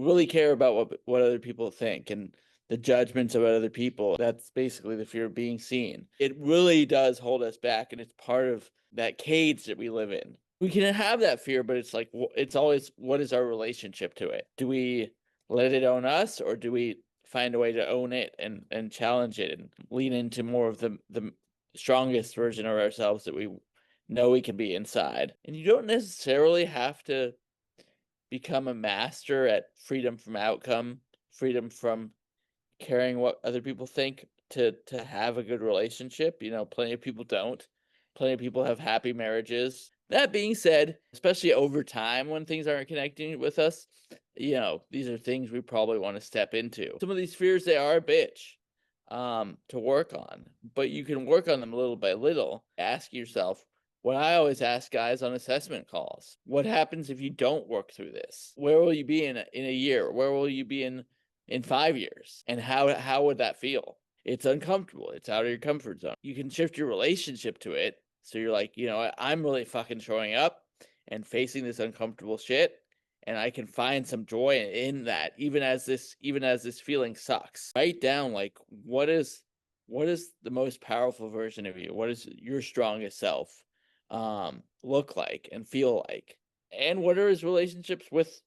really care about what other people think and the judgments about other people. That's basically the fear of being seen. It really does hold us back, and it's part of that cage that we live in. We can have that fear, but it's like it's always, what is our relationship to it? Do we let it own us, or do we find a way to own it and challenge it and lean into more of the strongest version of ourselves that we know we can be inside? And you don't necessarily have to become a master at freedom from outcome, freedom from caring what other people think to have a good relationship. Plenty of people don't. Plenty of people have happy marriages. That being said, especially over time when things aren't connecting with us, these are things we probably want to step into. Some of these fears, they are a bitch to work on, but you can work on them little by little. Ask yourself, what I always ask guys on assessment calls: what happens if you don't work through this? Where will you be in a year? Where will you be in 5 years? And how would that feel? It's uncomfortable. It's out of your comfort zone. You can shift your relationship to it. So you're like, I'm really fucking showing up and facing this uncomfortable shit, and I can find some joy in that, even as this feeling sucks. Write down, like, what is the most powerful version of you? What is your strongest self look like and feel like? And what are his relationships with,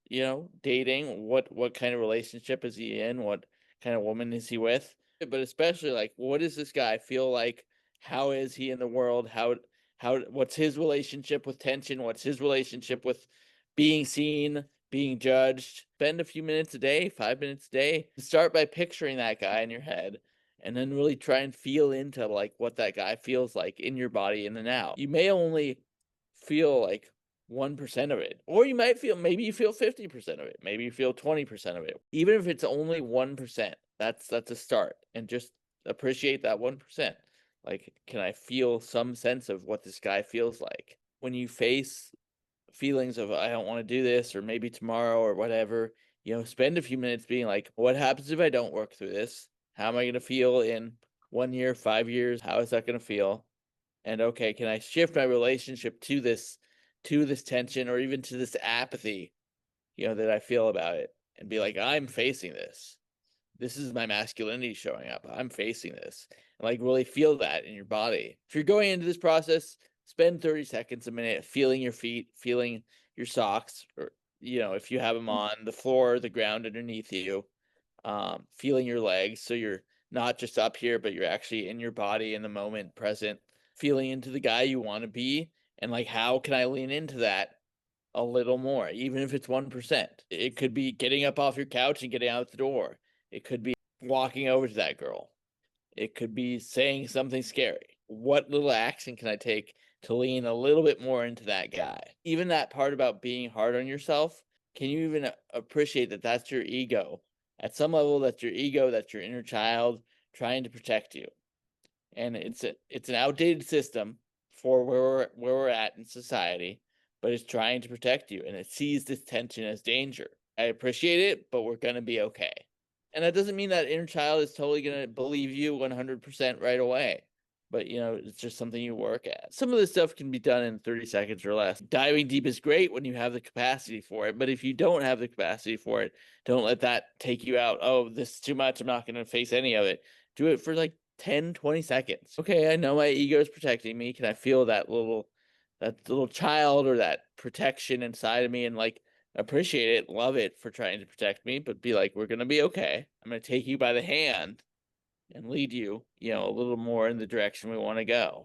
dating? What kind of relationship is he in? What kind of woman is he with? But especially, like, what does this guy feel like? How is he in the world? What's his relationship with tension? What's his relationship with being seen, being judged? Spend a few minutes a day, 5 minutes a day. Start by picturing that guy in your head, and then really try and feel into, like, what that guy feels like in your body in the now. You may only feel like 1% of it, or maybe you feel 50% of it, maybe you feel 20% of it. Even if it's only 1%, that's a start, and just appreciate that 1%. Like, can I feel some sense of what this guy feels like? When you face feelings of, I don't want to do this, or maybe tomorrow, or whatever, spend a few minutes being like, what happens if I don't work through this? How am I going to feel in 1 year, 5 years? How is that going to feel? And okay, can I shift my relationship to this tension, or even to this apathy, that I feel about it, and be like, I'm facing this. This is my masculinity showing up. I'm facing this. And, like, really feel that in your body. If you're going into this process, spend 30 seconds, a minute, feeling your feet, feeling your socks, or, if you have them on the floor, the ground underneath you, feeling your legs. So you're not just up here, but you're actually in your body, in the moment, present, feeling into the guy you want to be. And, like, how can I lean into that a little more, even if it's 1%? It could be getting up off your couch and getting out the door. It could be walking over to that girl. It could be saying something scary. What little action can I take to lean a little bit more into that guy? Even that part about being hard on yourself, can you even appreciate that that's your ego? At some level, that's your ego, that's your inner child trying to protect you. And it's an outdated system for where we're at in society, but it's trying to protect you, and it sees this tension as danger. I appreciate it, but we're gonna be okay. And that doesn't mean that inner child is totally gonna believe you 100% right away. But, it's just something you work at. Some of this stuff can be done in 30 seconds or less. Diving deep is great when you have the capacity for it, but if you don't have the capacity for it, don't let that take you out. Oh, this is too much, I'm not going to face any of it. Do it for like 10, 20 seconds. Okay, I know my ego is protecting me. Can I feel that little child, or that protection inside of me, and, like, appreciate it, love it for trying to protect me, but be like, we're going to be okay. I'm going to take you by the hand and lead you, a little more in the direction we want to go.